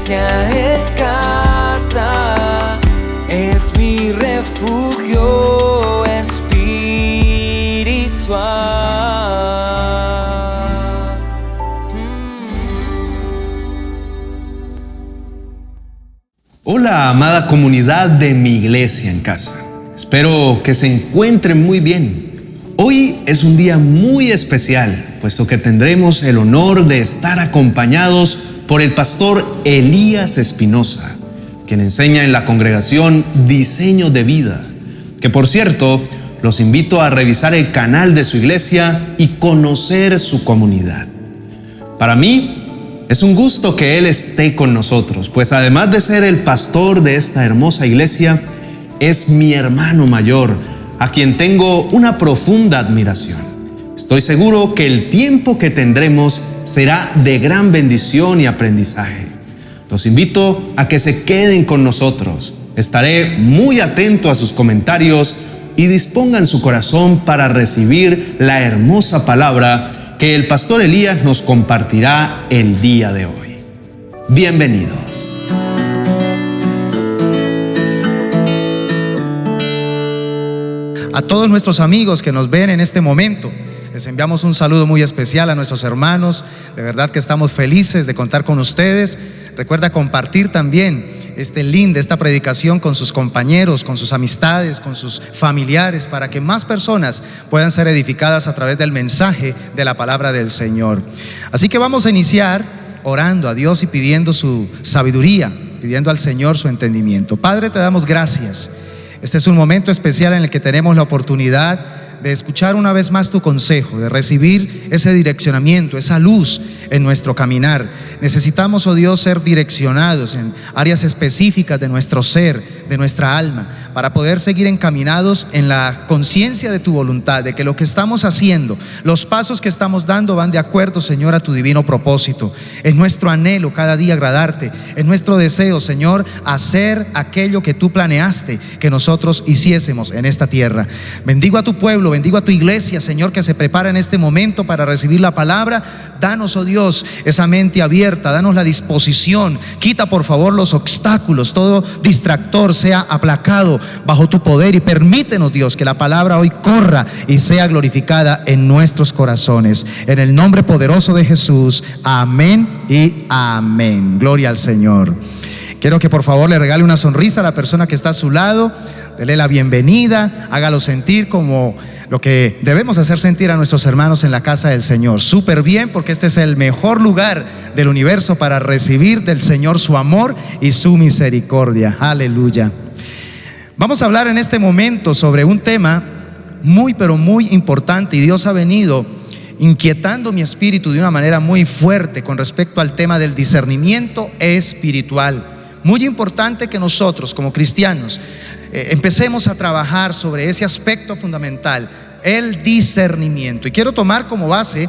iglesia en casa, es mi refugio espiritual. Hola, amada comunidad de mi iglesia en casa. Espero que se encuentren muy bien. Hoy es un día muy especial, puesto que tendremos el honor de estar acompañados por el pastor Elías Espinosa, quien enseña en la congregación Diseño de Vida, que por cierto, los invito a revisar el canal de su iglesia y conocer su comunidad. Para mí, es un gusto que él esté con nosotros, pues además de ser el pastor de esta hermosa iglesia, es mi hermano mayor, a quien tengo una profunda admiración. Estoy seguro que el tiempo que tendremos será de gran bendición y aprendizaje. Los invito a que se queden con nosotros. Estaré muy atento a sus comentarios y dispongan su corazón para recibir la hermosa palabra que el pastor Elías nos compartirá el día de hoy. Bienvenidos. A todos nuestros amigos que nos ven en este momento, les enviamos un saludo muy especial a nuestros hermanos. De verdad que estamos felices de contar con ustedes. Recuerda compartir también este link de esta predicación con sus compañeros, con sus amistades, con sus familiares, para que más personas puedan ser edificadas a través del mensaje de la palabra del Señor. Así que vamos a iniciar orando a Dios y pidiendo su sabiduría, pidiendo al Señor su entendimiento. Padre, te damos gracias. Este es un momento especial en el que tenemos la oportunidad de escuchar una vez más tu consejo, de recibir ese direccionamiento, esa luz en nuestro caminar. Necesitamos, oh Dios, ser direccionados en áreas específicas de nuestro ser, de nuestra alma, para poder seguir encaminados en la conciencia de tu voluntad, de que lo que estamos haciendo, los pasos que estamos dando van de acuerdo, Señor, a tu divino propósito. Es nuestro anhelo cada día agradarte, es nuestro deseo, Señor, hacer aquello que tú planeaste que nosotros hiciésemos en esta tierra. Bendigo a tu pueblo, bendigo a tu iglesia, Señor, que se prepara en este momento para recibir la palabra. Danos, oh Dios, esa mente abierta, danos la disposición. Quita, por favor, los obstáculos, todo distractor sea aplacado bajo tu poder, y permítenos, Dios, que la palabra hoy corra y sea glorificada en nuestros corazones. En el nombre poderoso de Jesús, amén y amén. Gloria al Señor. Quiero que por favor le regale una sonrisa a la persona que está a su lado. Dele la bienvenida, hágalo sentir como lo que debemos hacer sentir a nuestros hermanos en la casa del Señor. Súper bien, porque este es el mejor lugar del universo para recibir del Señor su amor y su misericordia. Aleluya. Vamos a hablar en este momento sobre un tema muy, pero muy importante, y Dios ha venido inquietando mi espíritu de una manera muy fuerte con respecto al tema del discernimiento espiritual. Muy importante que nosotros como cristianos empecemos a trabajar sobre ese aspecto fundamental, el discernimiento. Y quiero tomar como base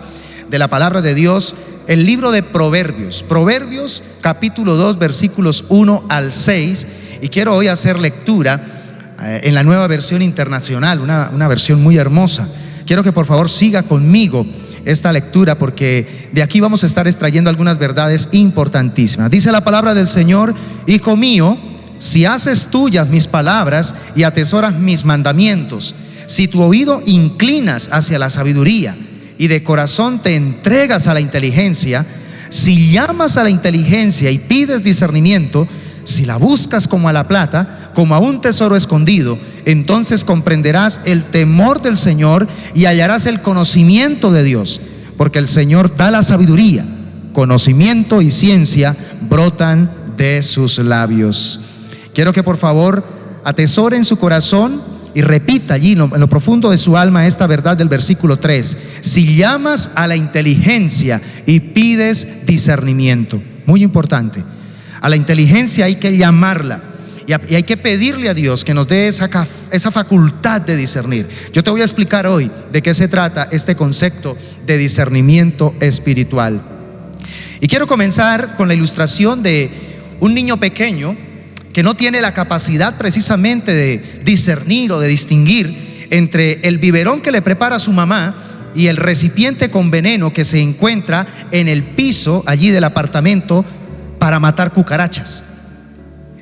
de la palabra de Dios el libro de Proverbios, Proverbios capítulo 2 versículos 1 al 6, y quiero hoy hacer lectura en la Nueva Versión Internacional, una versión muy hermosa. Quiero que por favor siga conmigo esta lectura, porque de aquí vamos a estar extrayendo algunas verdades importantísimas. Dice la palabra del Señor: Hijo mío, si haces tuyas mis palabras y atesoras mis mandamientos, si tu oído inclinas hacia la sabiduría y de corazón te entregas a la inteligencia, si llamas a la inteligencia y pides discernimiento, si la buscas como a la plata, como a un tesoro escondido, entonces comprenderás el temor del Señor y hallarás el conocimiento de Dios, porque el Señor da la sabiduría, conocimiento y ciencia brotan de sus labios. Quiero que por favor atesore en su corazón y repita allí en lo profundo de su alma esta verdad del versículo 3. Si llamas a la inteligencia y pides discernimiento. Muy importante. A la inteligencia hay que llamarla y hay que pedirle a Dios que nos dé esa facultad de discernir. Yo te voy a explicar hoy de qué se trata este concepto de discernimiento espiritual. Y quiero comenzar con la ilustración de un niño pequeño que no tiene la capacidad precisamente de discernir o de distinguir entre el biberón que le prepara su mamá y el recipiente con veneno que se encuentra en el piso allí del apartamento para matar cucarachas.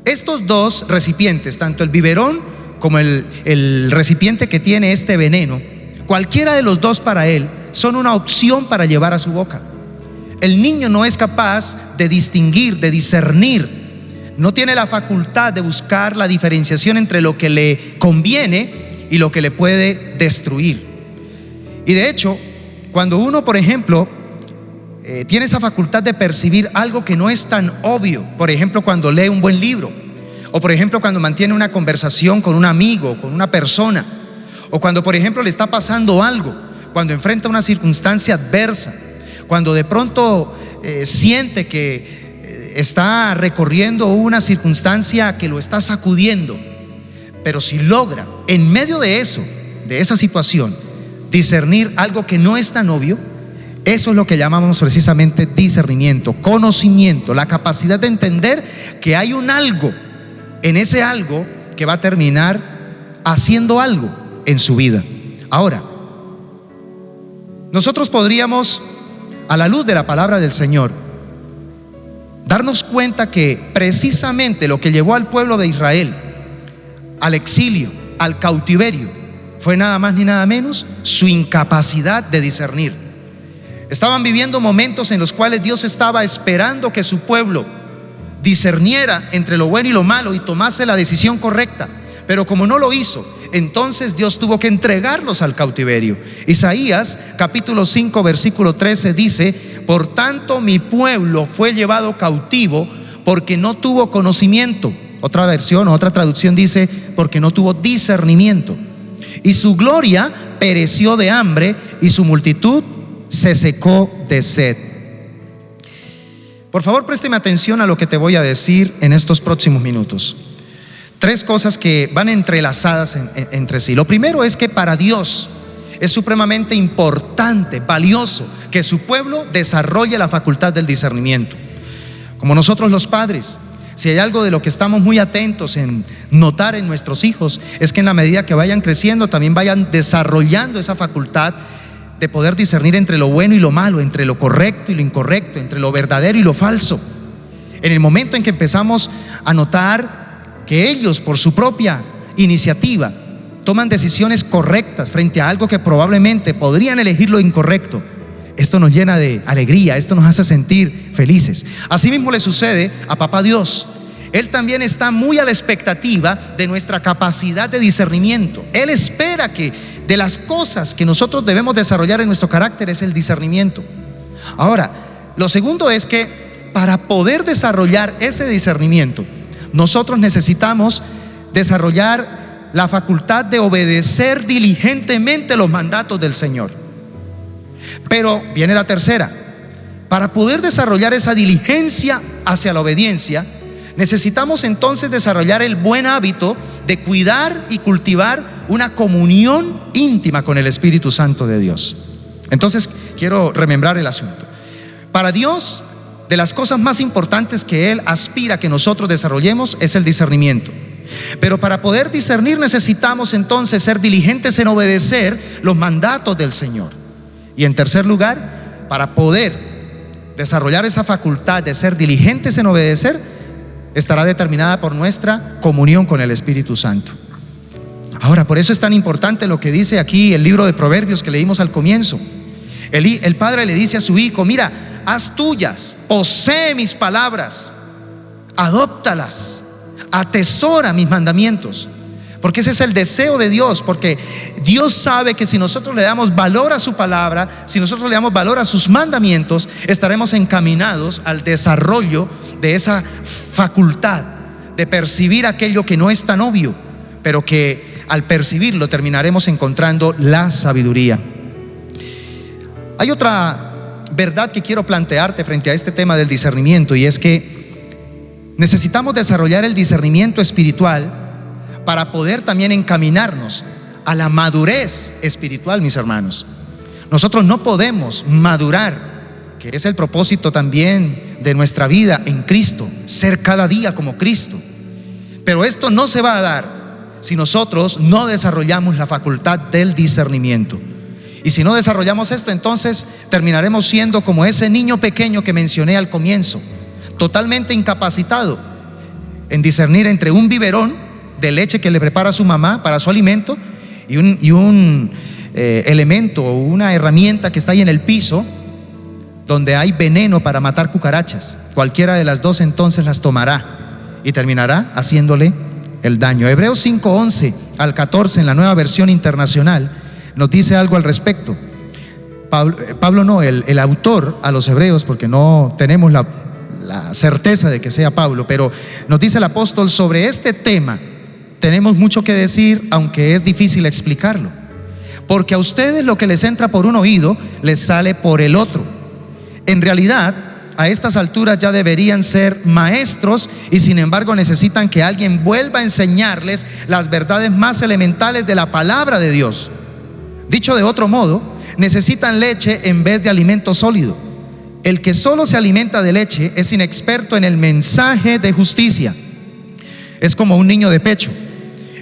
Estos dos recipientes, tanto el biberón como el recipiente que tiene este veneno, cualquiera de los dos para él son una opción para llevar a su boca. El niño no es capaz de distinguir, de discernir, no tiene la facultad de buscar la diferenciación entre lo que le conviene y lo que le puede destruir. Y de hecho, cuando uno, por ejemplo, tiene esa facultad de percibir algo que no es tan obvio, por ejemplo, cuando lee un buen libro, o por ejemplo, cuando mantiene una conversación con un amigo, con una persona, o cuando, por ejemplo, le está pasando algo, cuando enfrenta una circunstancia adversa, cuando de pronto siente que está recorriendo una circunstancia que lo está sacudiendo, pero si logra, en medio de eso, de esa situación, discernir algo que no es tan obvio, eso es lo que llamamos precisamente discernimiento, conocimiento, la capacidad de entender que hay un algo, en ese algo que va a terminar haciendo algo en su vida. Ahora, nosotros podríamos, a la luz de la palabra del Señor, darnos cuenta que precisamente lo que llevó al pueblo de Israel al exilio, al cautiverio, fue nada más ni nada menos su incapacidad de discernir. Estaban viviendo momentos en los cuales Dios estaba esperando que su pueblo discerniera entre lo bueno y lo malo y tomase la decisión correcta, pero como no lo hizo, entonces Dios tuvo que entregarlos al cautiverio. Isaías capítulo 5 versículo 13 dice: por tanto mi pueblo fue llevado cautivo porque no tuvo conocimiento. Otra versión, otra traducción dice: porque no tuvo discernimiento. Y su gloria pereció de hambre y su multitud se secó de sed. Por favor, présteme atención a lo que te voy a decir en estos próximos minutos. Tres cosas que van entrelazadas entre sí. Lo primero es que para Dios es supremamente importante, valioso, que su pueblo desarrolle la facultad del discernimiento. Como nosotros los padres, si hay algo de lo que estamos muy atentos en notar en nuestros hijos, es que en la medida que vayan creciendo, también vayan desarrollando esa facultad de poder discernir entre lo bueno y lo malo, entre lo correcto y lo incorrecto, entre lo verdadero y lo falso. En el momento en que empezamos a notar que ellos, por su propia iniciativa, toman decisiones correctas frente a algo que probablemente podrían elegir lo incorrecto, esto nos llena de alegría, esto nos hace sentir felices. Asimismo le sucede a Papá Dios. Él también está muy a la expectativa de nuestra capacidad de discernimiento. Él espera que de las cosas que nosotros debemos desarrollar en nuestro carácter es el discernimiento. Ahora, lo segundo es que para poder desarrollar ese discernimiento, nosotros necesitamos desarrollar la facultad de obedecer diligentemente los mandatos del Señor. Pero viene la tercera: para poder desarrollar esa diligencia hacia la obediencia, necesitamos entonces desarrollar el buen hábito de cuidar y cultivar una comunión íntima con el Espíritu Santo de Dios. Entonces quiero remembrar el asunto. Para Dios, de las cosas más importantes que Él aspira que nosotros desarrollemos es el discernimiento. Pero para poder discernir necesitamos entonces ser diligentes en obedecer los mandatos del Señor. Y en tercer lugar, para poder desarrollar esa facultad de ser diligentes en obedecer, estará determinada por nuestra comunión con el Espíritu Santo. Ahora, por eso es tan importante lo que dice aquí el libro de Proverbios que leímos al comienzo. El padre le dice a su hijo: mira, haz tuyas, posee mis palabras, adóptalas, atesora mis mandamientos. Porque ese es el deseo de Dios, porque Dios sabe que si nosotros le damos valor a su palabra, si nosotros le damos valor a sus mandamientos, estaremos encaminados al desarrollo de esa facultad de percibir aquello que no es tan obvio, pero que al percibirlo terminaremos encontrando la sabiduría. Hay otra verdad que quiero plantearte frente a este tema del discernimiento, y es que necesitamos desarrollar el discernimiento espiritual para poder también encaminarnos a la madurez espiritual, mis hermanos. Nosotros no podemos madurar, que es el propósito también de nuestra vida en Cristo, ser cada día como Cristo. Pero esto no se va a dar si nosotros no desarrollamos la facultad del discernimiento. Y si no desarrollamos esto, entonces terminaremos siendo como ese niño pequeño que mencioné al comienzo, totalmente incapacitado en discernir entre un biberón de leche que le prepara su mamá para su alimento y un elemento o una herramienta que está ahí en el piso donde hay veneno para matar cucarachas. Cualquiera de las dos entonces las tomará y terminará haciéndole el daño. Hebreos 5:11 al 14 en la Nueva Versión Internacional nos dice algo al respecto. El autor a los hebreos, porque no tenemos la certeza de que sea Pablo, pero nos dice el apóstol: sobre este tema tenemos mucho que decir, aunque es difícil explicarlo, porque a ustedes lo que les entra por un oído les sale por el otro. En realidad, a estas alturas ya deberían ser maestros y sin embargo necesitan que alguien vuelva a enseñarles las verdades más elementales de la palabra de Dios. Dicho de otro modo, necesitan leche en vez de alimento sólido. El que solo se alimenta de leche es inexperto en el mensaje de justicia. Es como un niño de pecho.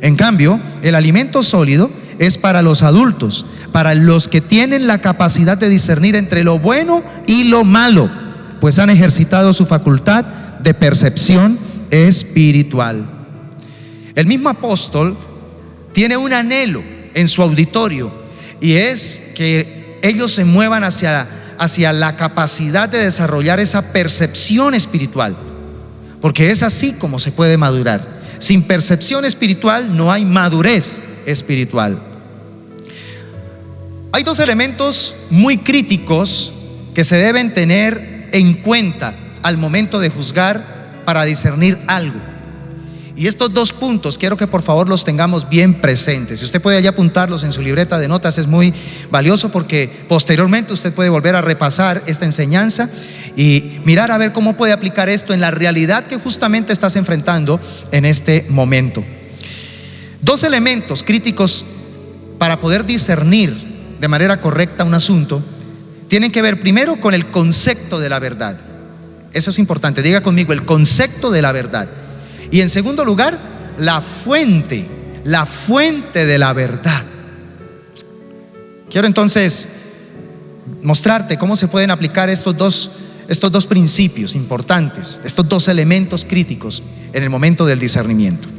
En cambio, el alimento sólido es para los adultos, para los que tienen la capacidad de discernir entre lo bueno y lo malo, pues han ejercitado su facultad de percepción espiritual. El mismo apóstol tiene un anhelo en su auditorio, y es que ellos se muevan hacia la capacidad de desarrollar esa percepción espiritual, porque es así como se puede madurar. Sin percepción espiritual no hay madurez espiritual. Hay dos elementos muy críticos que se deben tener en cuenta al momento de juzgar para discernir algo. Y estos dos puntos quiero que por favor los tengamos bien presentes. Si usted puede allá apuntarlos en su libreta de notas, es muy valioso, porque posteriormente usted puede volver a repasar esta enseñanza y mirar a ver cómo puede aplicar esto en la realidad que justamente estás enfrentando en este momento. Dos elementos críticos para poder discernir de manera correcta un asunto tienen que ver primero con el concepto de la verdad. Eso es importante, diga conmigo: el concepto de la verdad. Y en segundo lugar, la fuente de la verdad. Quiero entonces mostrarte cómo se pueden aplicar estos dos principios importantes, estos dos elementos críticos en el momento del discernimiento.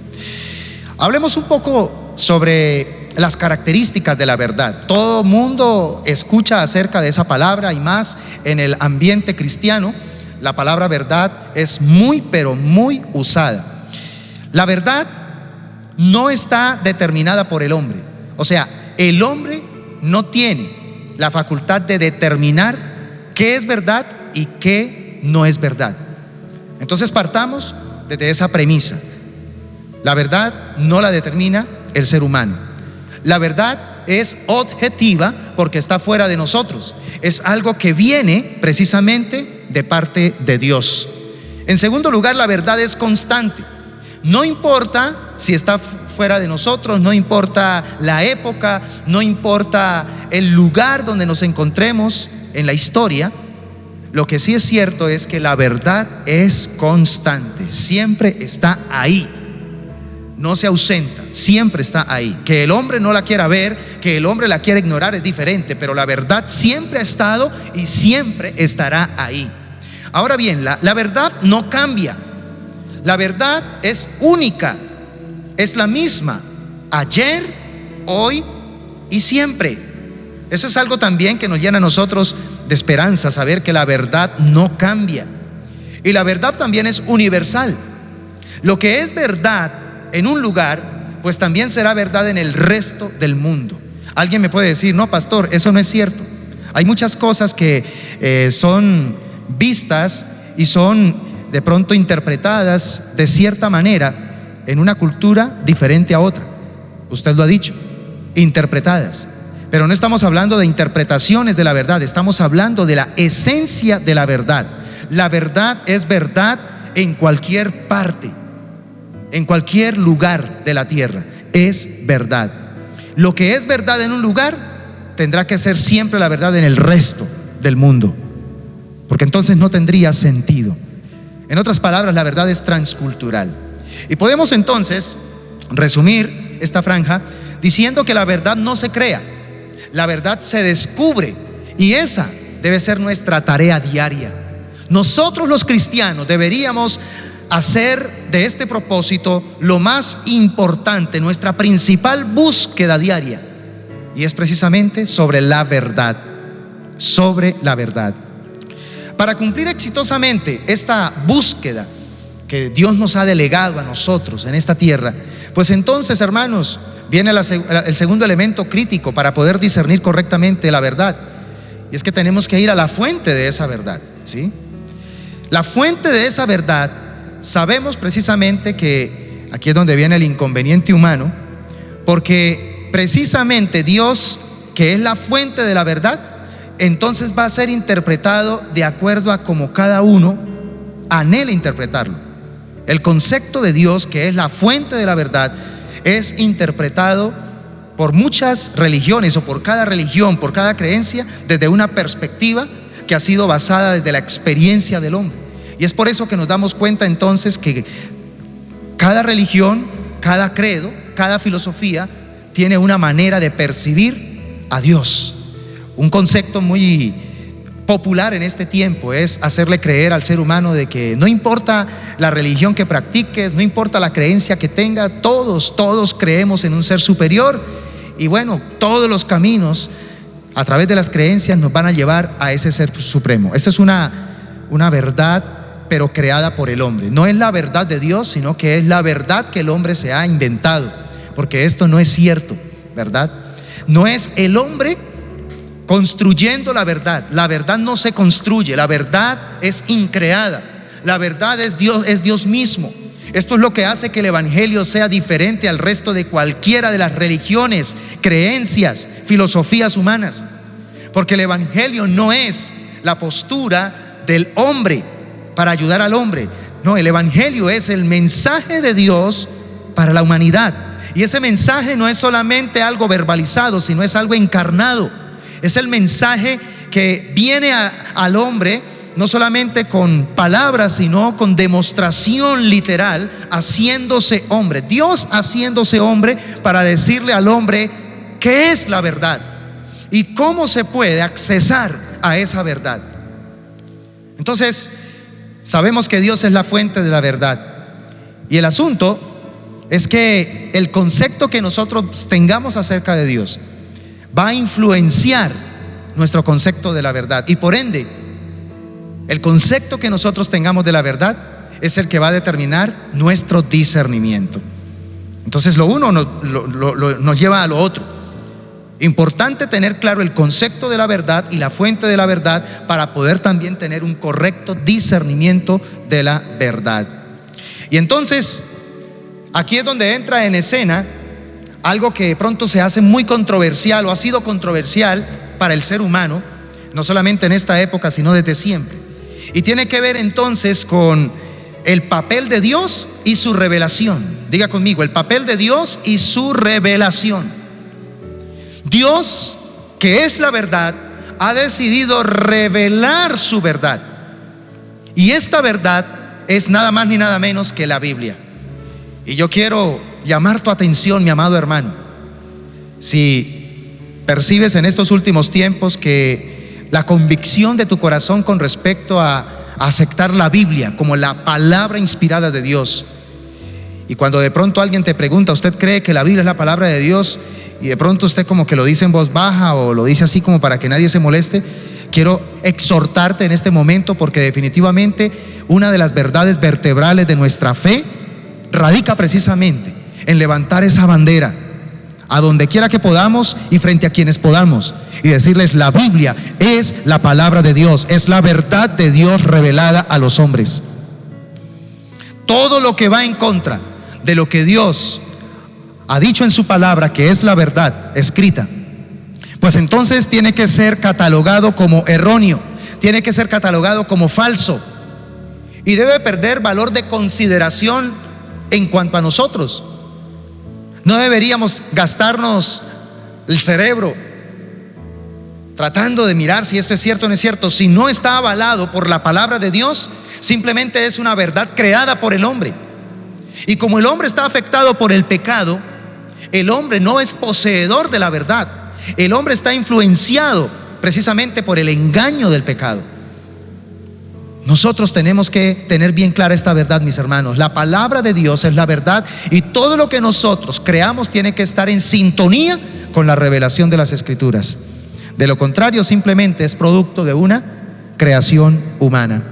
Hablemos un poco sobre las características de la verdad. Todo mundo escucha acerca de esa palabra, y más en el ambiente cristiano. La palabra verdad es muy, pero muy usada. La verdad no está determinada por el hombre. O sea, el hombre no tiene la facultad de determinar qué es verdad y qué no es verdad. Entonces partamos desde esa premisa. La verdad no la determina el ser humano. La verdad es objetiva porque está fuera de nosotros. Es algo que viene precisamente de parte de Dios. En segundo lugar, la verdad es constante. No importa si está fuera de nosotros, no importa la época, no importa el lugar donde nos encontremos en la historia. Lo que sí es cierto es que la verdad es constante, siempre está ahí, no se ausenta, siempre está ahí. Que el hombre no la quiera ver, que el hombre la quiera ignorar es diferente, pero la verdad siempre ha estado y siempre estará ahí. Ahora bien, la verdad no cambia. La verdad es única, es la misma, ayer, hoy y siempre. Eso es algo también que nos llena a nosotros de esperanza, saber que la verdad no cambia. Y la verdad también es universal. Lo que es verdad en un lugar, pues también será verdad en el resto del mundo. Alguien me puede decir: no, pastor, eso no es cierto. Hay muchas cosas que son vistas y son de pronto interpretadas de cierta manera en una cultura diferente a otra. Usted lo ha dicho, interpretadas. Pero no estamos hablando de interpretaciones de la verdad, estamos hablando de la esencia de la verdad. La verdad es verdad en cualquier parte, en cualquier lugar de la tierra, es verdad. Lo que es verdad en un lugar tendrá que ser siempre la verdad en el resto del mundo, porque entonces no tendría sentido. En otras palabras, la verdad es transcultural. Y podemos entonces resumir esta franja diciendo que la verdad no se crea, la verdad se descubre, y esa debe ser nuestra tarea diaria. Nosotros los cristianos deberíamos hacer de este propósito lo más importante, nuestra principal búsqueda diaria, y es precisamente sobre la verdad, sobre la verdad. Para cumplir exitosamente esta búsqueda que Dios nos ha delegado a nosotros en esta tierra, pues entonces, hermanos, viene el segundo elemento crítico para poder discernir correctamente la verdad, y es que tenemos que ir a la fuente de esa verdad, ¿sí? La fuente de esa verdad, sabemos precisamente que aquí es donde viene el inconveniente humano, porque precisamente Dios, que es la fuente de la verdad, entonces va a ser interpretado de acuerdo a como cada uno anhela interpretarlo. El concepto de Dios, que es la fuente de la verdad, es interpretado por muchas religiones o por cada religión, por cada creencia, desde una perspectiva que ha sido basada desde la experiencia del hombre. Y es por eso que nos damos cuenta entonces que cada religión, cada credo, cada filosofía tiene una manera de percibir a Dios. Un concepto muy popular en este tiempo es hacerle creer al ser humano de que no importa la religión que practiques, no importa la creencia que tenga, todos creemos en un ser superior, y bueno, todos los caminos a través de las creencias nos van a llevar a ese ser supremo. Esa es una verdad, pero creada por el hombre. No es la verdad de Dios, sino que es la verdad que el hombre se ha inventado, porque esto no es cierto, ¿verdad? No es el hombre construyendo la verdad. La verdad no se construye, la verdad es increada. La verdad es Dios mismo. Esto es lo que hace que el evangelio sea diferente al resto de cualquiera de las religiones, creencias, filosofías humanas. Porque el evangelio no es la postura del hombre para ayudar al hombre. No, el evangelio es el mensaje de Dios para la humanidad. Y ese mensaje no es solamente algo verbalizado, sino es algo encarnado. Es el mensaje que viene al hombre no solamente con palabras, sino con demostración literal, haciéndose hombre. Dios haciéndose hombre para decirle al hombre qué es la verdad y cómo se puede accesar a esa verdad. Entonces, sabemos que Dios es la fuente de la verdad. Y el asunto es que el concepto que nosotros tengamos acerca de Dios va a influenciar nuestro concepto de la verdad, y por ende el concepto que nosotros tengamos de la verdad es el que va a determinar nuestro discernimiento. Entonces lo uno nos lleva a lo otro. Importante tener claro el concepto de la verdad y la fuente de la verdad para poder también tener un correcto discernimiento de la verdad. Y entonces aquí es donde entra en escena algo que de pronto se hace muy controversial o ha sido controversial para el ser humano, no solamente en esta época, sino desde siempre. Y tiene que ver entonces con el papel de Dios y su revelación. Diga conmigo, el papel de Dios y su revelación. Dios, que es la verdad, ha decidido revelar su verdad. Y esta verdad es nada más ni nada menos que la Biblia. Y yo quiero llamar tu atención, mi amado hermano. Si percibes en estos últimos tiempos que la convicción de tu corazón con respecto a aceptar la Biblia como la palabra inspirada de Dios, y cuando de pronto alguien te pregunta, ¿usted cree que la Biblia es la palabra de Dios? Y de pronto usted como que lo dice en voz baja o lo dice así como para que nadie se moleste. Quiero exhortarte en este momento, porque definitivamente una de las verdades vertebrales de nuestra fe radica precisamente en levantar esa bandera a donde quiera que podamos y frente a quienes podamos, y decirles: la Biblia es la palabra de Dios, es la verdad de Dios revelada a los hombres. Todo lo que va en contra de lo que Dios ha dicho en su palabra, que es la verdad escrita, pues entonces tiene que ser catalogado como erróneo, tiene que ser catalogado como falso, y debe perder valor de consideración en cuanto a nosotros. No deberíamos gastarnos el cerebro tratando de mirar si esto es cierto o no es cierto. Si no está avalado por la palabra de Dios, simplemente es una verdad creada por el hombre. Y como el hombre está afectado por el pecado, el hombre no es poseedor de la verdad. El hombre está influenciado precisamente por el engaño del pecado. Nosotros tenemos que tener bien clara esta verdad, mis hermanos. La palabra de Dios es la verdad y todo lo que nosotros creamos tiene que estar en sintonía con la revelación de las Escrituras. De lo contrario, simplemente es producto de una creación humana.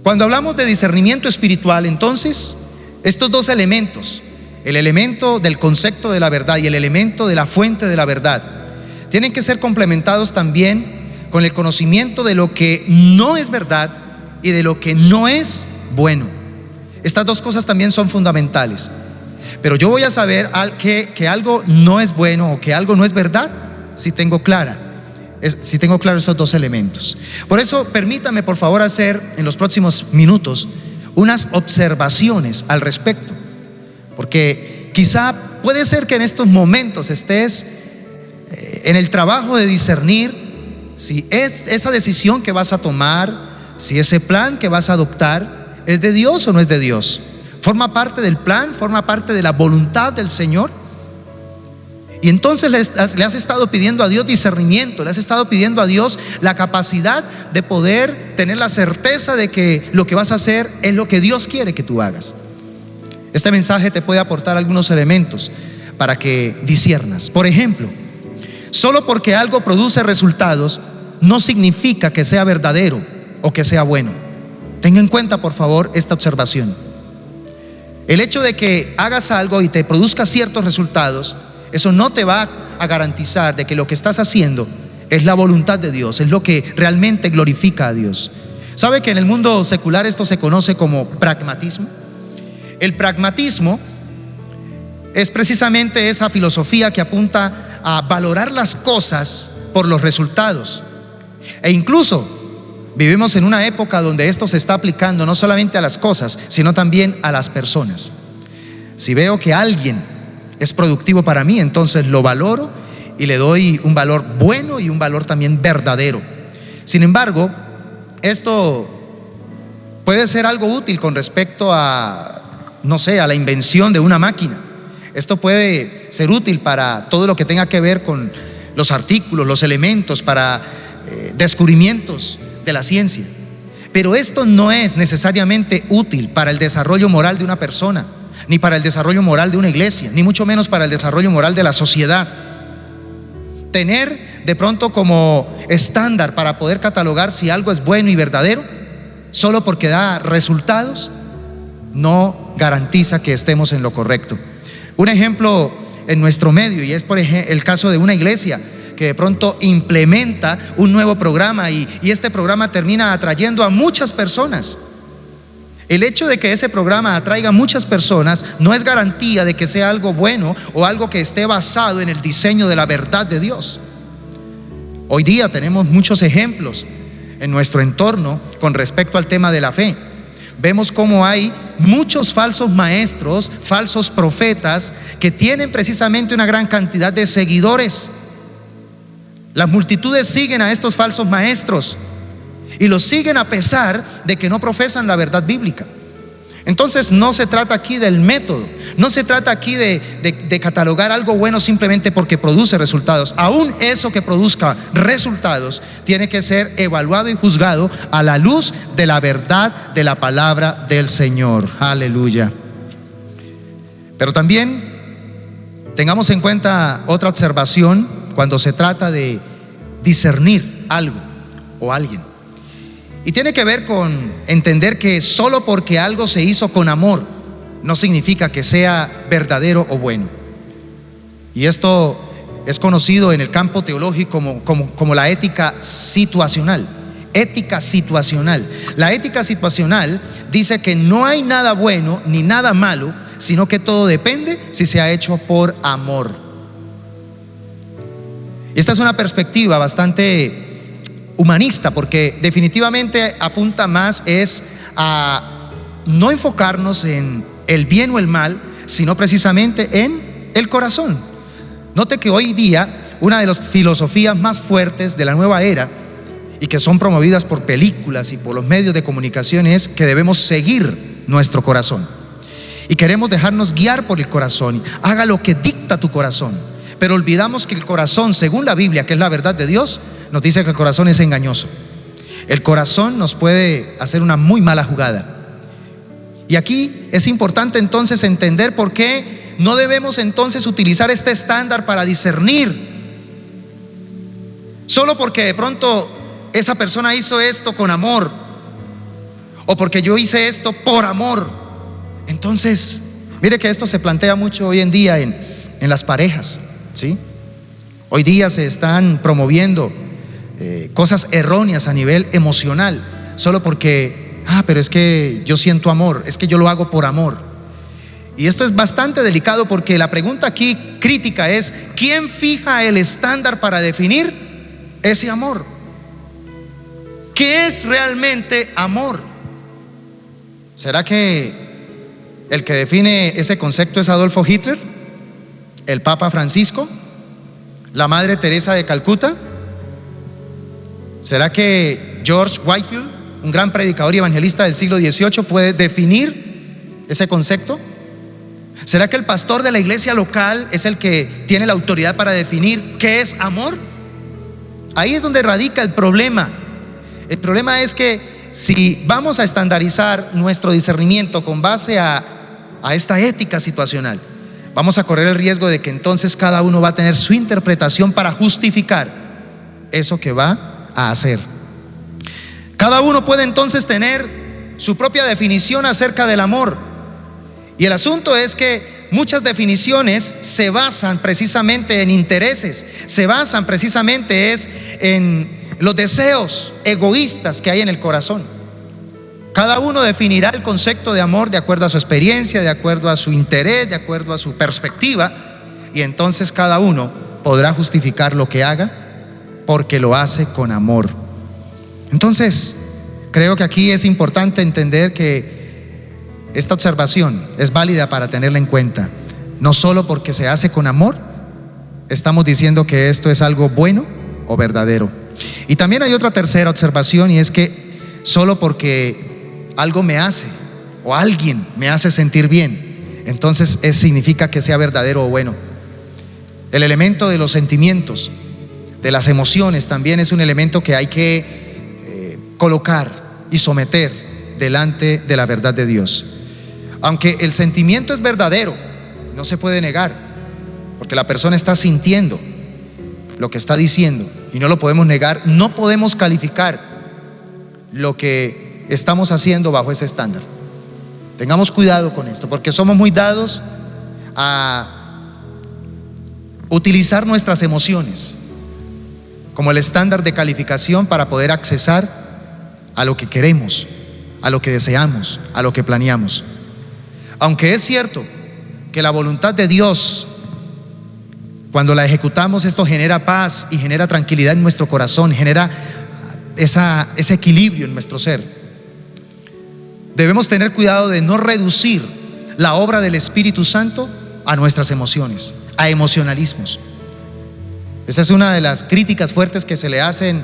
Cuando hablamos de discernimiento espiritual, entonces, estos dos elementos, el elemento del concepto de la verdad y el elemento de la fuente de la verdad, tienen que ser complementados también con el conocimiento de lo que no es verdad y de lo que no es bueno. Estas dos cosas también son fundamentales. Pero yo voy a saber que algo no es bueno o que algo no es verdad si tengo claro estos dos elementos. Por eso, permítame por favor hacer en los próximos minutos unas observaciones al respecto. Porque quizá puede ser que en estos momentos estés en el trabajo de discernir si esa decisión que vas a tomar, si ese plan que vas a adoptar es de Dios o no es de Dios. ¿Forma parte del plan? ¿Forma parte de la voluntad del Señor? Y entonces le has estado pidiendo a Dios discernimiento, le has estado pidiendo a Dios la capacidad de poder tener la certeza de que lo que vas a hacer es lo que Dios quiere que tú hagas. Este mensaje te puede aportar algunos elementos para que disciernas. Por ejemplo, solo porque algo produce resultados no significa que sea verdadero o que sea bueno. Tenga en cuenta, por favor, esta observación. El hecho de que hagas algo y te produzca ciertos resultados, eso no te va a garantizar de que lo que estás haciendo es la voluntad de Dios, es lo que realmente glorifica a Dios. ¿Sabe que en el mundo secular esto se conoce como pragmatismo? El pragmatismo es precisamente esa filosofía que apunta a valorar las cosas por los resultados. E incluso vivimos en una época donde esto se está aplicando no solamente a las cosas, sino también a las personas. Si veo que alguien es productivo para mí, entonces lo valoro y le doy un valor bueno y un valor también verdadero. Sin embargo, esto puede ser algo útil con respecto a, no sé, a la invención de una máquina. Esto puede ser útil para todo lo que tenga que ver con los artículos, los elementos, para descubrimientos de la ciencia. Pero esto no es necesariamente útil para el desarrollo moral de una persona, ni para el desarrollo moral de una iglesia, ni mucho menos para el desarrollo moral de la sociedad. Tener de pronto como estándar para poder catalogar si algo es bueno y verdadero, solo porque da resultados, no garantiza que estemos en lo correcto. Un ejemplo en nuestro medio, y es por ejemplo el caso de una iglesia que de pronto implementa un nuevo programa y este programa termina atrayendo a muchas personas. El hecho de que ese programa atraiga a muchas personas no es garantía de que sea algo bueno o algo que esté basado en el diseño de la verdad de Dios. Hoy día tenemos muchos ejemplos en nuestro entorno con respecto al tema de la fe. Vemos cómo hay muchos falsos maestros, falsos profetas que tienen precisamente una gran cantidad de seguidores. Las multitudes siguen a estos falsos maestros y los siguen a pesar de que no profesan la verdad bíblica. Entonces no se trata aquí del método, no se trata aquí de catalogar algo bueno simplemente porque produce resultados. Aún eso que produzca resultados tiene que ser evaluado y juzgado a la luz de la verdad de la palabra del Señor. Aleluya. Pero también tengamos en cuenta otra observación cuando se trata de discernir algo o alguien. Y tiene que ver con entender que solo porque algo se hizo con amor no significa que sea verdadero o bueno. Y esto es conocido en el campo teológico como la ética situacional. Ética situacional. La ética situacional dice que no hay nada bueno ni nada malo, sino que todo depende si se ha hecho por amor. Esta es una perspectiva bastante humanista, porque definitivamente apunta más es a no enfocarnos en el bien o el mal, sino precisamente en el corazón. Note que hoy día una de las filosofías más fuertes de la nueva era y que son promovidas por películas y por los medios de comunicación es que debemos seguir nuestro corazón y queremos dejarnos guiar por el corazón. Haga lo que dicta tu corazón, pero olvidamos que el corazón, según la Biblia, que es la verdad de Dios, nos dice que el corazón es engañoso. El corazón nos puede hacer una muy mala jugada. Y aquí es importante entonces entender por qué no debemos entonces utilizar este estándar para discernir. Solo porque de pronto esa persona hizo esto con amor, o porque yo hice esto por amor. Entonces, mire que esto se plantea mucho hoy en día en las parejas, ¿sí? Hoy día se están promoviendo cosas erróneas a nivel emocional, solo porque, pero es que yo siento amor, es que yo lo hago por amor. Y esto es bastante delicado, porque la pregunta aquí crítica es: ¿quién fija el estándar para definir ese amor? ¿Qué es realmente amor? ¿Será que el que define ese concepto es Adolfo Hitler, el Papa Francisco, la Madre Teresa de Calcuta? ¿Será que George Whitefield, un gran predicador y evangelista del siglo XVIII, puede definir ese concepto? ¿Será que el pastor de la iglesia local es el que tiene la autoridad para definir qué es amor? Ahí es donde radica el problema. El problema es que si vamos a estandarizar nuestro discernimiento con base a esta ética situacional, vamos a correr el riesgo de que entonces cada uno va a tener su interpretación para justificar eso que va a hacer. Cada uno puede entonces tener su propia definición acerca del amor. Y el asunto es que muchas definiciones se basan precisamente en intereses, se basan precisamente en los deseos egoístas que hay en el corazón. Cada uno definirá el concepto de amor de acuerdo a su experiencia, de acuerdo a su interés, de acuerdo a su perspectiva, y entonces cada uno podrá justificar lo que haga porque lo hace con amor. Entonces, creo que aquí es importante entender que esta observación es válida para tenerla en cuenta. No solo porque se hace con amor, estamos diciendo que esto es algo bueno o verdadero. Y también hay otra tercera observación, y es que solo porque algo me hace o alguien me hace sentir bien, entonces significa que sea verdadero o bueno. El elemento de los sentimientos, de las emociones, también es un elemento que hay que colocar y someter delante de la verdad de Dios. Aunque el sentimiento es verdadero, no se puede negar, porque la persona está sintiendo lo que está diciendo y no lo podemos negar. No podemos calificar lo que estamos haciendo bajo ese estándar. Tengamos cuidado con esto, porque somos muy dados a utilizar nuestras emociones como el estándar de calificación para poder accesar a lo que queremos, a lo que deseamos, a lo que planeamos. Aunque es cierto que la voluntad de Dios, cuando la ejecutamos, esto genera paz y genera tranquilidad en nuestro corazón, genera ese equilibrio en nuestro ser. Debemos tener cuidado de no reducir la obra del Espíritu Santo a nuestras emociones, a emocionalismos. Esa es una de las críticas fuertes que se le hacen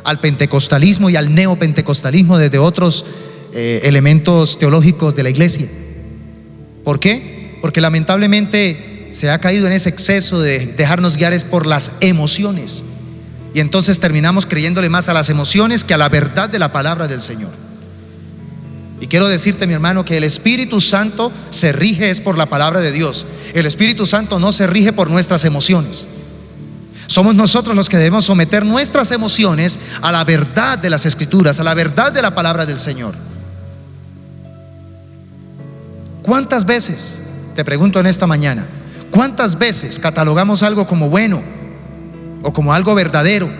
al pentecostalismo y al neopentecostalismo desde otros elementos teológicos de la iglesia. ¿Por qué? Porque lamentablemente se ha caído en ese exceso de dejarnos guiar por las emociones, y entonces terminamos creyéndole más a las emociones que a la verdad de la palabra del Señor. Y quiero decirte, mi hermano, que el Espíritu Santo se rige es por la palabra de Dios. El Espíritu Santo no se rige por nuestras emociones. Somos nosotros los que debemos someter nuestras emociones a la verdad de las Escrituras, a la verdad de la palabra del Señor. ¿Cuántas veces, te pregunto en esta mañana, cuántas veces catalogamos algo como bueno o como algo verdadero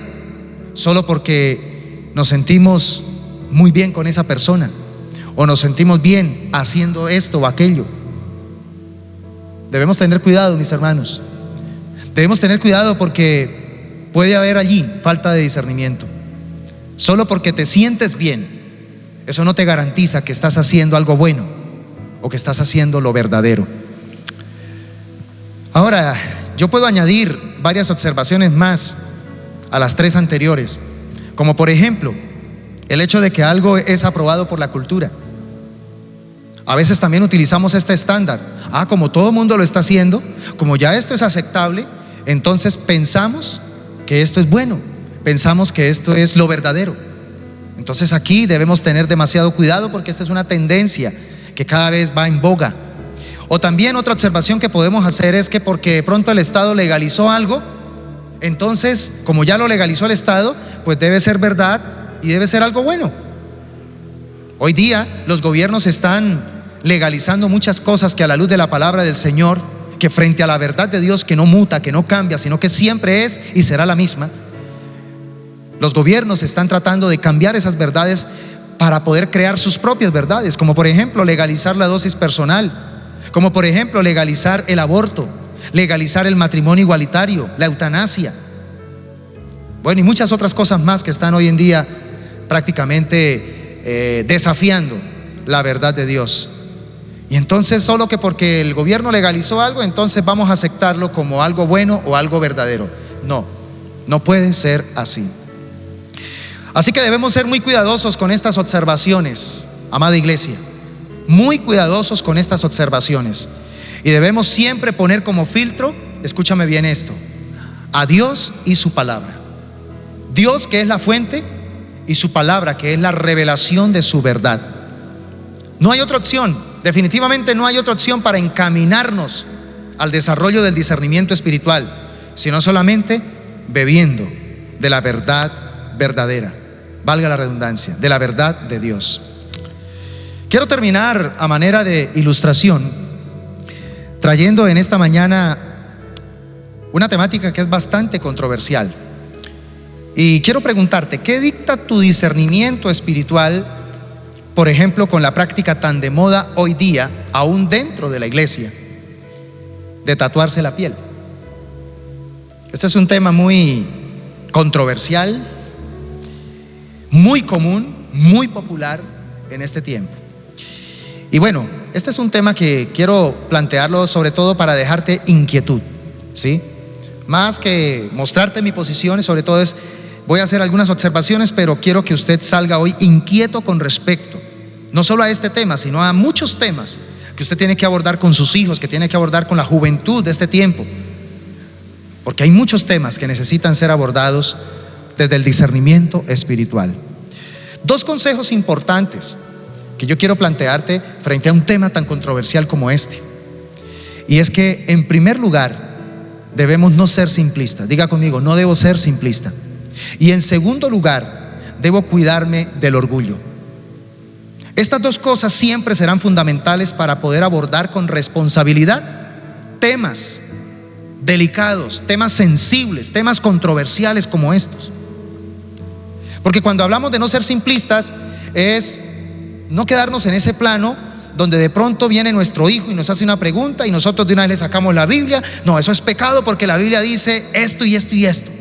solo porque nos sentimos muy bien con esa persona, o nos sentimos bien haciendo esto o aquello? Debemos tener cuidado, mis hermanos. Debemos tener cuidado, porque puede haber allí falta de discernimiento. Solo porque te sientes bien, eso no te garantiza que estás haciendo algo bueno o que estás haciendo lo verdadero. Ahora, yo puedo añadir varias observaciones más a las tres anteriores, como por ejemplo, el hecho de que algo es aprobado por la cultura. A veces también utilizamos este estándar. Como todo mundo lo está haciendo, como ya esto es aceptable, entonces pensamos que esto es bueno, pensamos que esto es lo verdadero. Entonces aquí debemos tener demasiado cuidado porque esta es una tendencia que cada vez va en boga. O también otra observación que podemos hacer es que porque de pronto el Estado legalizó algo, entonces como ya lo legalizó el Estado, pues debe ser verdad y debe ser algo bueno. Hoy día los gobiernos están legalizando muchas cosas que a la luz de la palabra del Señor, que frente a la verdad de Dios que no muta, que no cambia, sino que siempre es y será la misma, los gobiernos están tratando de cambiar esas verdades para poder crear sus propias verdades, como por ejemplo legalizar la dosis personal, como por ejemplo legalizar el aborto, legalizar el matrimonio igualitario, la eutanasia, bueno, y muchas otras cosas más que están hoy en día prácticamente desafiando la verdad de Dios. Y entonces solo que porque el gobierno legalizó algo, entonces vamos a aceptarlo como algo bueno o algo verdadero. No, no puede ser así. Así que debemos ser muy cuidadosos con estas observaciones, amada iglesia, muy cuidadosos con estas observaciones. Y debemos siempre poner como filtro, escúchame bien esto, a Dios y su palabra. Dios, que es la fuente, y su palabra, que es la revelación de su verdad. No hay otra opción, definitivamente no hay otra opción para encaminarnos al desarrollo del discernimiento espiritual, sino solamente bebiendo de la verdad verdadera, valga la redundancia, de la verdad de Dios. Quiero terminar a manera de ilustración trayendo en esta mañana una temática que es bastante controversial. Y quiero preguntarte, ¿qué dicta tu discernimiento espiritual, por ejemplo, con la práctica tan de moda hoy día, aún dentro de la iglesia, de tatuarse la piel? Este es un tema muy controversial, muy común, muy popular en este tiempo. Y bueno, este es un tema que quiero plantearlo sobre todo para dejarte inquietud, ¿sí? Más que mostrarte mi posición, sobre todo voy a hacer algunas observaciones, pero quiero que usted salga hoy inquieto con respecto, no solo a este tema, sino a muchos temas que usted tiene que abordar con sus hijos, que tiene que abordar con la juventud de este tiempo, porque hay muchos temas que necesitan ser abordados desde el discernimiento espiritual. Dos consejos importantes que yo quiero plantearte frente a un tema tan controversial como este, y es que en primer lugar debemos no ser simplistas. Diga conmigo, no debo ser simplista. Y en segundo lugar, debo cuidarme del orgullo. Estas dos cosas siempre serán fundamentales para poder abordar con responsabilidad temas delicados, temas sensibles, temas controversiales como estos. Porque cuando hablamos de no ser simplistas, es no quedarnos en ese plano donde de pronto viene nuestro hijo y nos hace una pregunta y nosotros de una vez le sacamos la Biblia. No, eso es pecado porque la Biblia dice esto y esto y esto.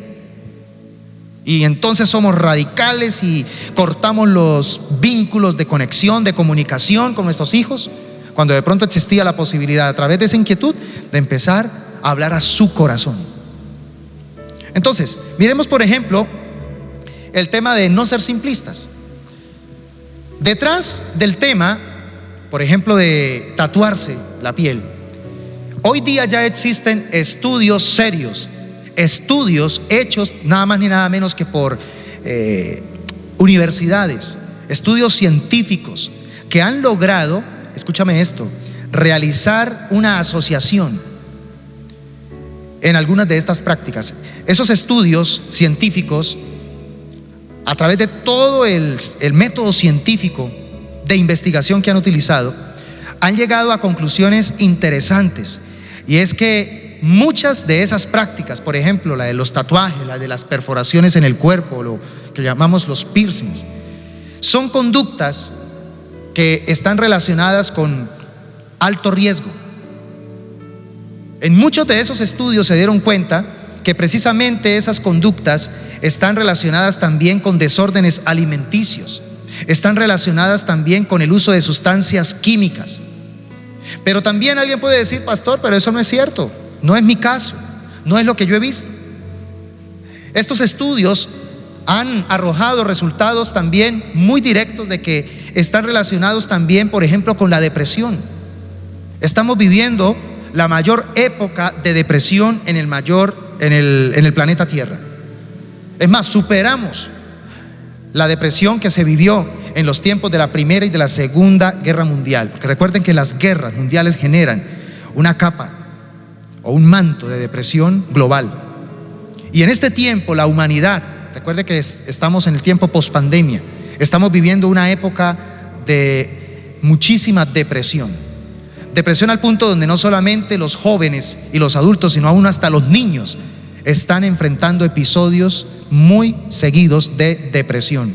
Y entonces somos radicales y cortamos los vínculos de conexión, de comunicación con nuestros hijos, cuando de pronto existía la posibilidad a través de esa inquietud de empezar a hablar a su corazón. Entonces, miremos por ejemplo el tema de no ser simplistas. Detrás del tema, por ejemplo, de tatuarse la piel, hoy día ya existen estudios serios, estudios hechos nada más ni nada menos que por universidades, estudios científicos que han logrado, escúchame esto, realizar una asociación en algunas de estas prácticas. Esos estudios científicos, a través de todo el método científico de investigación que han utilizado, han llegado a conclusiones interesantes, y es que muchas de esas prácticas, por ejemplo la de los tatuajes, la de las perforaciones en el cuerpo, lo que llamamos los piercings, son conductas que están relacionadas con alto riesgo. En muchos de esos estudios se dieron cuenta que precisamente esas conductas están relacionadas también con desórdenes alimenticios, están relacionadas también con el uso de sustancias químicas. Pero también alguien puede decir, pastor, pero eso no es cierto, no es mi caso, no es lo que yo he visto. Estos estudios han arrojado resultados también muy directos de que están relacionados también, por ejemplo, con la depresión. Estamos viviendo la mayor época de depresión en el planeta Tierra. Es más, superamos la depresión que se vivió en los tiempos de la Primera y de la Segunda Guerra Mundial. Porque recuerden que las guerras mundiales generan una capa o un manto de depresión global. Y en este tiempo la humanidad, recuerde que estamos en el tiempo pospandemia, estamos viviendo una época de muchísima depresión. Depresión al punto donde no solamente los jóvenes y los adultos, sino aún hasta los niños están enfrentando episodios muy seguidos de depresión.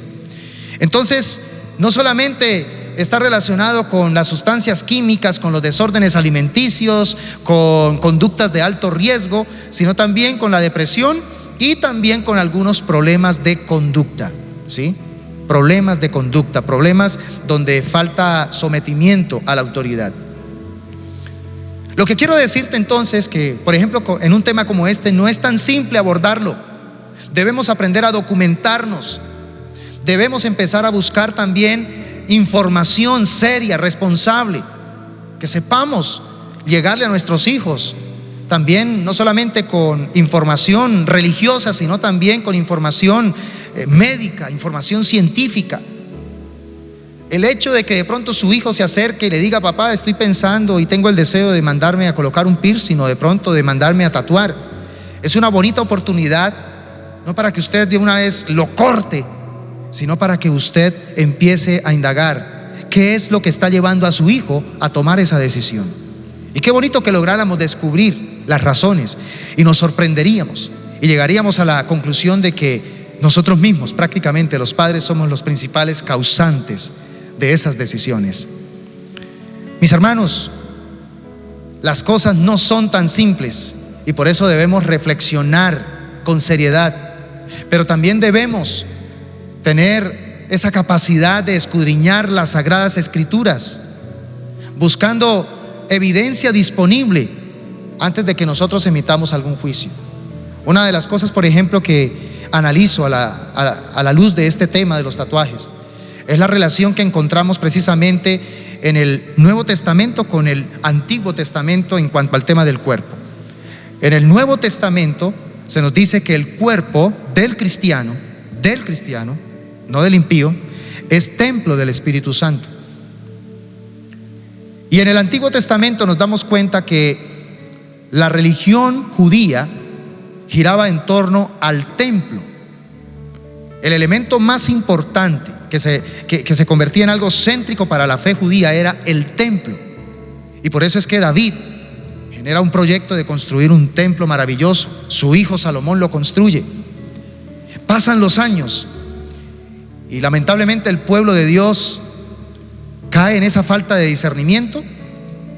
Entonces, no solamente está relacionado con las sustancias químicas, con los desórdenes alimenticios, con conductas de alto riesgo, sino también con la depresión y también con algunos problemas de conducta, ¿sí? Problemas de conducta, problemas donde falta sometimiento a la autoridad. Lo que quiero decirte entonces que, por ejemplo, en un tema como este no es tan simple abordarlo. Debemos aprender a documentarnos. Debemos empezar a buscar también información seria, responsable, que sepamos llegarle a nuestros hijos. También no solamente con información religiosa, sino también con información médica, información científica. El hecho de que de pronto su hijo se acerque y le diga: papá, estoy pensando y tengo el deseo de mandarme a colocar un piercing o de pronto de mandarme a tatuar, es una bonita oportunidad, no para que usted de una vez lo corte, sino para que usted empiece a indagar qué es lo que está llevando a su hijo a tomar esa decisión. Y qué bonito que lográramos descubrir las razones y nos sorprenderíamos y llegaríamos a la conclusión de que nosotros mismos, prácticamente los padres, somos los principales causantes de esas decisiones. Mis hermanos, las cosas no son tan simples y por eso debemos reflexionar con seriedad, pero también debemos tener esa capacidad de escudriñar las Sagradas Escrituras, buscando evidencia disponible antes de que nosotros emitamos algún juicio. Una de las cosas, por ejemplo, que analizo a la luz de este tema de los tatuajes es la relación que encontramos precisamente en el Nuevo Testamento con el Antiguo Testamento en cuanto al tema del cuerpo. En el Nuevo Testamento se nos dice que el cuerpo del cristiano, no del impío, es templo del Espíritu Santo. Y en el Antiguo Testamento nos damos cuenta que la religión judía giraba en torno al templo. El elemento más importante que se convertía en algo céntrico para la fe judía era el templo. Y por eso es que David genera un proyecto de construir un templo maravilloso. Su hijo Salomón lo construye. Pasan los años y lamentablemente el pueblo de Dios cae en esa falta de discernimiento,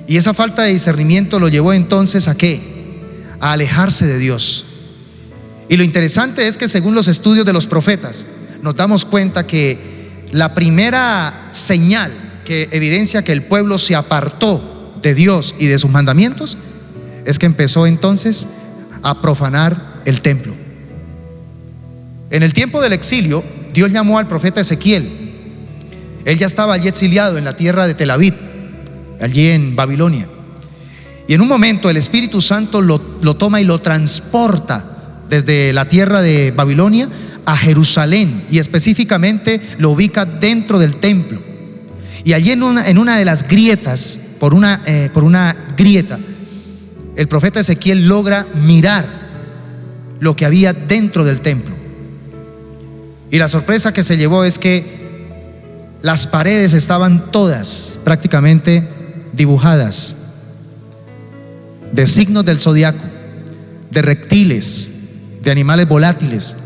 y esa falta de discernimiento lo llevó entonces ¿a qué? A alejarse de Dios. Y lo interesante es que según los estudios de los profetas nos damos cuenta que la primera señal que evidencia que el pueblo se apartó de Dios y de sus mandamientos es que empezó entonces a profanar el templo. En el tiempo del exilio, Dios llamó al profeta Ezequiel. Él ya estaba allí exiliado en la tierra de Tel Aviv, allí en Babilonia. Y en un momento el Espíritu Santo lo toma y lo transporta desde la tierra de Babilonia a Jerusalén, y específicamente lo ubica dentro del templo. Y allí en una de las grietas, por una grieta, el profeta Ezequiel logra mirar lo que había dentro del templo. Y la sorpresa que se llevó es que las paredes estaban todas prácticamente dibujadas de signos del zodiaco, de reptiles, de animales volátiles.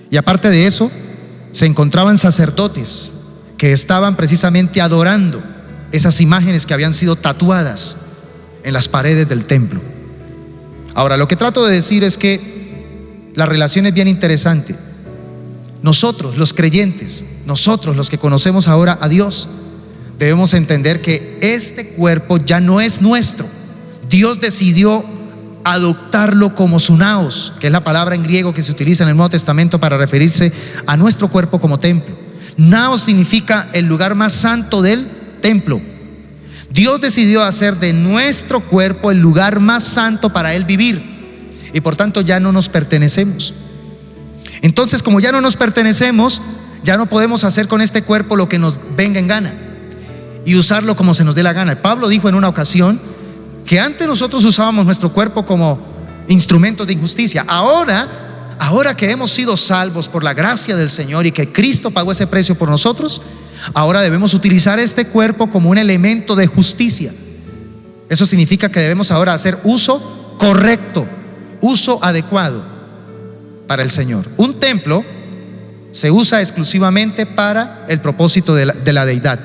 Y aparte de eso, se encontraban sacerdotes que estaban precisamente adorando esas imágenes que habían sido tatuadas en las paredes del templo. Ahora, lo que trato de decir es que la relación es bien interesante. Nosotros, los creyentes, nosotros los que conocemos ahora a Dios, debemos entender que este cuerpo ya no es nuestro. Dios decidió adoptarlo como su naos, que es la palabra en griego que se utiliza en el Nuevo Testamento para referirse a nuestro cuerpo como templo. Naos significa el lugar más santo del templo. Dios decidió hacer de nuestro cuerpo el lugar más santo para Él vivir, y por tanto ya no nos pertenecemos. Entonces, como ya no nos pertenecemos, ya no podemos hacer con este cuerpo lo que nos venga en gana y usarlo como se nos dé la gana. Pablo dijo en una ocasión que antes nosotros usábamos nuestro cuerpo como instrumentos de injusticia. Ahora que hemos sido salvos por la gracia del Señor y que Cristo pagó ese precio por nosotros, ahora debemos utilizar este cuerpo como un elemento de justicia. Eso significa que debemos ahora hacer uso correcto, uso adecuado para el Señor. Un templo se usa exclusivamente para el propósito de la deidad.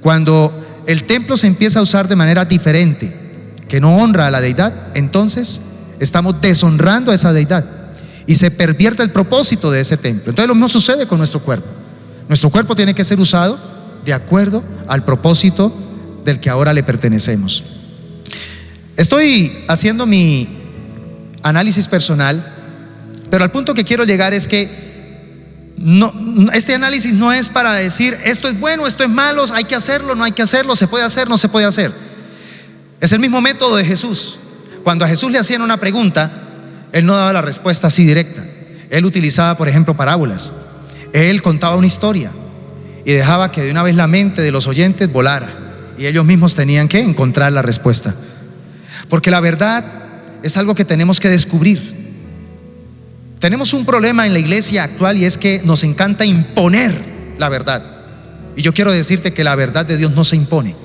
Cuando el templo se empieza a usar de manera diferente, que no honra a la deidad, entonces estamos deshonrando a esa deidad y se pervierte el propósito de ese templo. Entonces lo mismo sucede con nuestro cuerpo. Nuestro cuerpo tiene que ser usado de acuerdo al propósito del que ahora le pertenecemos. Estoy haciendo mi análisis personal, pero al punto que quiero llegar es que este análisis no es para decir esto es bueno, esto es malo, hay que hacerlo, no hay que hacerlo, se puede hacer, no se puede hacer. Es el mismo método de Jesús. Cuando a Jesús le hacían una pregunta, Él no daba la respuesta así directa. Él utilizaba, por ejemplo, parábolas. Él contaba una historia y dejaba que de una vez la mente de los oyentes volara y ellos mismos tenían que encontrar la respuesta. Porque la verdad es algo que tenemos que descubrir. Tenemos un problema en la iglesia actual y es que nos encanta imponer la verdad. Y yo quiero decirte que la verdad de Dios no se impone.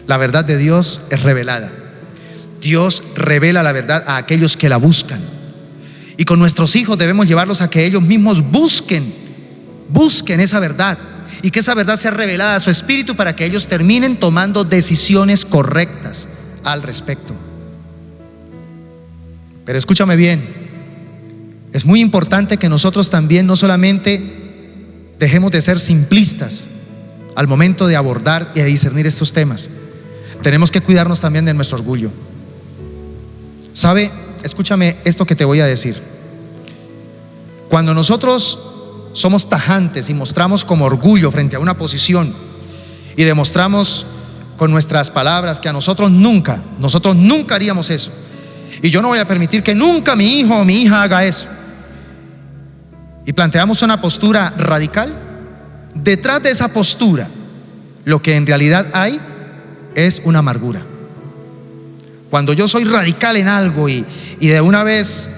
La verdad de Dios es revelada. Dios revela la verdad a aquellos que la buscan. Y con nuestros hijos debemos llevarlos a que ellos mismos busquen esa verdad y que esa verdad sea revelada a su espíritu para que ellos terminen tomando decisiones correctas al respecto. Pero escúchame bien, es muy importante que nosotros también no solamente dejemos de ser simplistas al momento de abordar y de discernir estos temas. Tenemos que cuidarnos también de nuestro orgullo. ¿Sabe? Escúchame esto que te voy a decir. Cuando nosotros somos tajantes y mostramos como orgullo frente a una posición y demostramos con nuestras palabras que nosotros nunca haríamos eso, y yo no voy a permitir que nunca mi hijo o mi hija haga eso, y planteamos una postura radical, detrás de esa postura lo que en realidad hay es una amargura. Cuando yo soy radical en algo y de una vez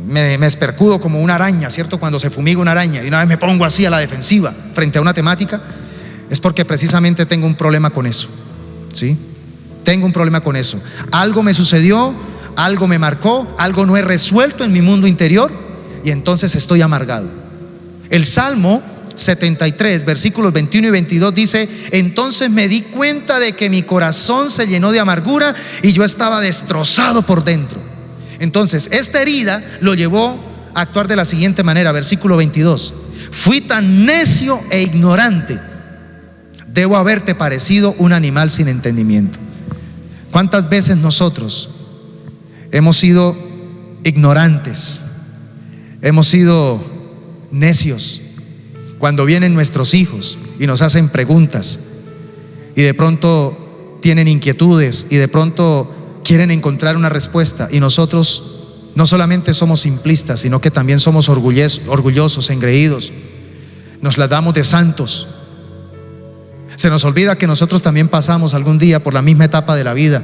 me espercudo como una araña, ¿cierto? Cuando se fumiga una araña y una vez me pongo así a la defensiva frente a una temática, es porque precisamente tengo un problema con eso, ¿sí? Tengo un problema con eso. Algo me sucedió, algo me marcó, algo no he resuelto en mi mundo interior y entonces estoy amargado. El Salmo 73, versículos 21 y 22 dice: entonces me di cuenta de que mi corazón se llenó de amargura y yo estaba destrozado por dentro. Entonces esta herida lo llevó a actuar de la siguiente manera. Versículo 22: fui tan necio e ignorante, debo haberte parecido un animal sin entendimiento. ¿Cuántas veces nosotros hemos sido ignorantes, hemos sido necios cuando vienen nuestros hijos y nos hacen preguntas y de pronto tienen inquietudes y de pronto quieren encontrar una respuesta, y nosotros no solamente somos simplistas, sino que también somos orgullosos, engreídos, nos las damos de santos? Se nos olvida que nosotros también pasamos algún día por la misma etapa de la vida.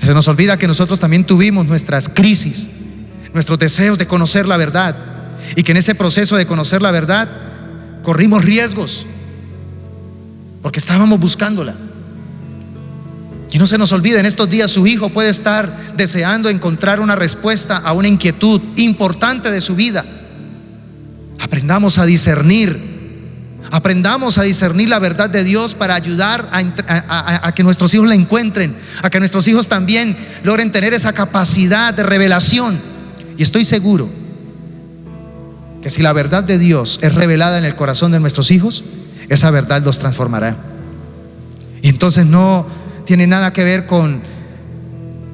Se nos olvida que nosotros también tuvimos nuestras crisis, nuestros deseos de conocer la verdad, y que en ese proceso de conocer la verdad corrimos riesgos porque estábamos buscándola. Y no se nos olvide, en estos días su hijo puede estar deseando encontrar una respuesta a una inquietud importante de su vida. Aprendamos a discernir la verdad de Dios para ayudar a que nuestros hijos la encuentren, a que nuestros hijos también logren tener esa capacidad de revelación. Y estoy seguro que si la verdad de Dios es revelada en el corazón de nuestros hijos, esa verdad los transformará. Y entonces no tiene nada que ver con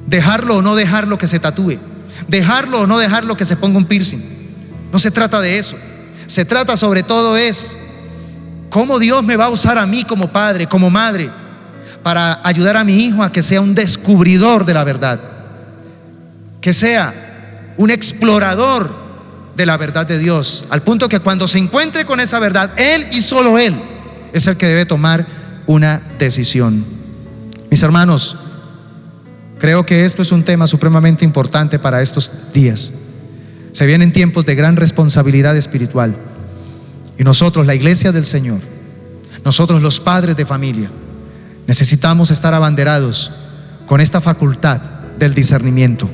dejarlo o no dejarlo que se tatúe, dejarlo o no dejarlo que se ponga un piercing. No se trata de eso. Se trata sobre todo es cómo Dios me va a usar a mí como padre, como madre, para ayudar a mi hijo a que sea un descubridor de la verdad, que sea un explorador de la verdad de Dios, al punto que cuando se encuentre con esa verdad, Él y solo Él es el que debe tomar una decisión. Mis hermanos, creo que esto es un tema supremamente importante para estos días. Se vienen tiempos de gran responsabilidad espiritual, y nosotros, la iglesia del Señor, nosotros los padres de familia, necesitamos estar abanderados con esta facultad del discernimiento.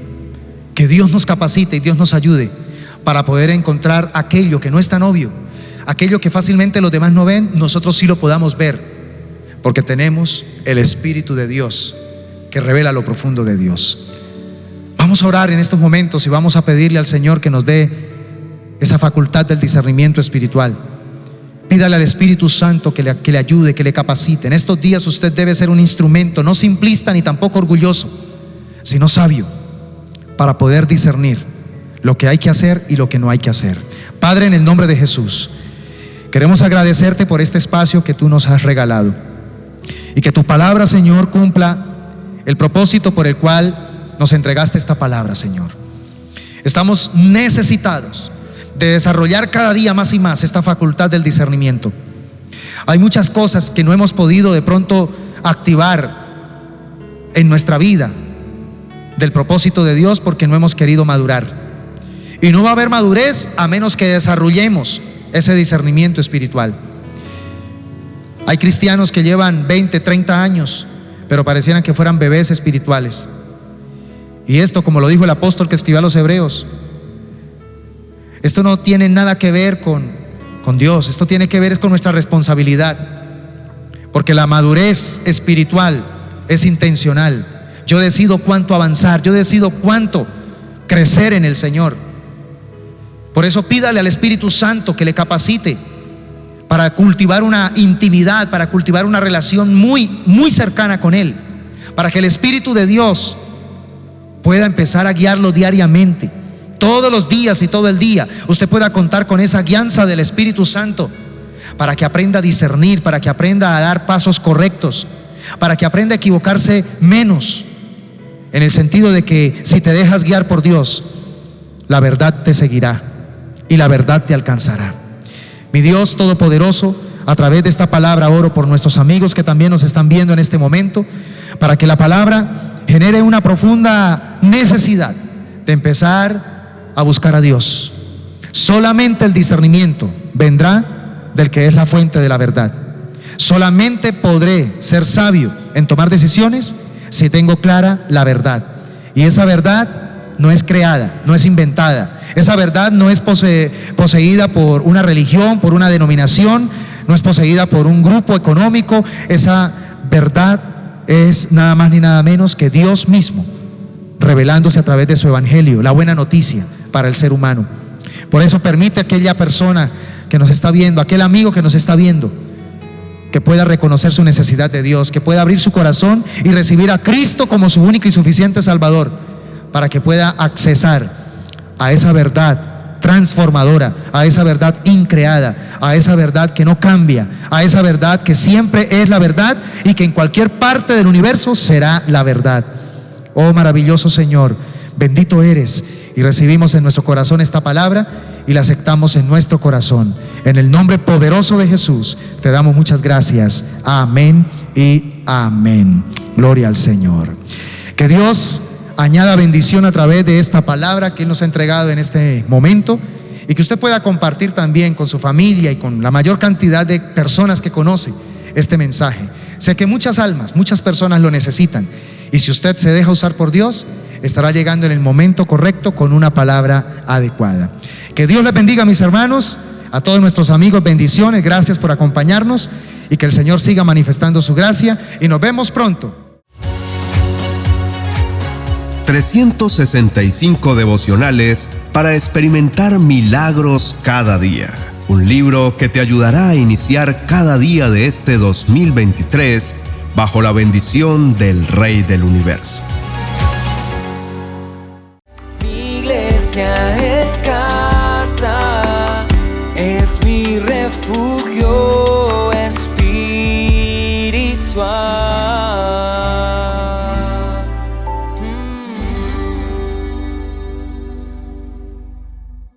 Que Dios nos capacite y Dios nos ayude para poder encontrar aquello que no es tan obvio, aquello que fácilmente los demás no ven, nosotros sí lo podamos ver, porque tenemos el Espíritu de Dios que revela lo profundo de Dios. Vamos a orar en estos momentos y vamos a pedirle al Señor que nos dé esa facultad del discernimiento espiritual. Pídale al Espíritu Santo que le ayude, que le capacite. En estos días usted debe ser un instrumento, no simplista ni tampoco orgulloso, sino sabio, para poder discernir lo que hay que hacer y lo que no hay que hacer. Padre, en el nombre de Jesús, queremos agradecerte por este espacio que tú nos has regalado, y que tu palabra, Señor, cumpla el propósito por el cual nos entregaste esta palabra, Señor. Estamos necesitados de desarrollar cada día más y más esta facultad del discernimiento. Hay muchas cosas que no hemos podido de pronto activar en nuestra vida del propósito de Dios porque no hemos querido madurar. Y no va a haber madurez a menos que desarrollemos ese discernimiento espiritual. Hay cristianos que llevan 20, 30 años, pero parecieran que fueran bebés espirituales. Y esto, como lo dijo el apóstol que escribió a los Hebreos, esto no tiene nada que ver con Dios, esto tiene que ver con nuestra responsabilidad, porque la madurez espiritual es intencional. Yo decido cuánto avanzar, yo decido cuánto crecer en el Señor. Por eso pídale al Espíritu Santo que le capacite para cultivar una intimidad, para cultivar una relación muy, muy cercana con Él, para que el Espíritu de Dios pueda empezar a guiarlo diariamente. Todos los días y todo el día usted pueda contar con esa guianza del Espíritu Santo, para que aprenda a discernir, para que aprenda a dar pasos correctos, para que aprenda a equivocarse menos, en el sentido de que si te dejas guiar por Dios, la verdad te seguirá y la verdad te alcanzará. Mi Dios Todopoderoso, a través de esta palabra oro por nuestros amigos que también nos están viendo en este momento, para que la palabra genere una profunda necesidad de empezar a buscar a Dios. Solamente el discernimiento vendrá del que es la fuente de la verdad. Solamente podré ser sabio en tomar decisiones si tengo clara la verdad. Y esa verdad no es creada, no es inventada. Esa verdad no es poseída por una religión, por una denominación, no es poseída por un grupo económico. Esa verdad es nada más ni nada menos que Dios mismo, revelándose a través de su evangelio, la buena noticia para el ser humano. Por eso permite a aquella persona que nos está viendo, aquel amigo que nos está viendo, que pueda reconocer su necesidad de Dios, que pueda abrir su corazón y recibir a Cristo como su único y suficiente Salvador, para que pueda accesar a esa verdad transformadora, a esa verdad increada, a esa verdad que no cambia, a esa verdad que siempre es la verdad y que en cualquier parte del universo será la verdad. Oh maravilloso Señor, bendito eres, y recibimos en nuestro corazón esta palabra y la aceptamos en nuestro corazón. En el nombre poderoso de Jesús te damos muchas gracias. Amén y amén. Gloria al Señor. Que Dios añada bendición a través de esta palabra que Él nos ha entregado en este momento, y que usted pueda compartir también con su familia y con la mayor cantidad de personas que conoce este mensaje. Sé que muchas almas, muchas personas lo necesitan, y si usted se deja usar por Dios, estará llegando en el momento correcto con una palabra adecuada. Que Dios les bendiga, mis hermanos, a todos nuestros amigos, bendiciones, gracias por acompañarnos, y que el Señor siga manifestando su gracia, y nos vemos pronto. 365 devocionales para experimentar milagros cada día. Un libro que te ayudará a iniciar cada día de este 2023 bajo la bendición del Rey del Universo. Mi iglesia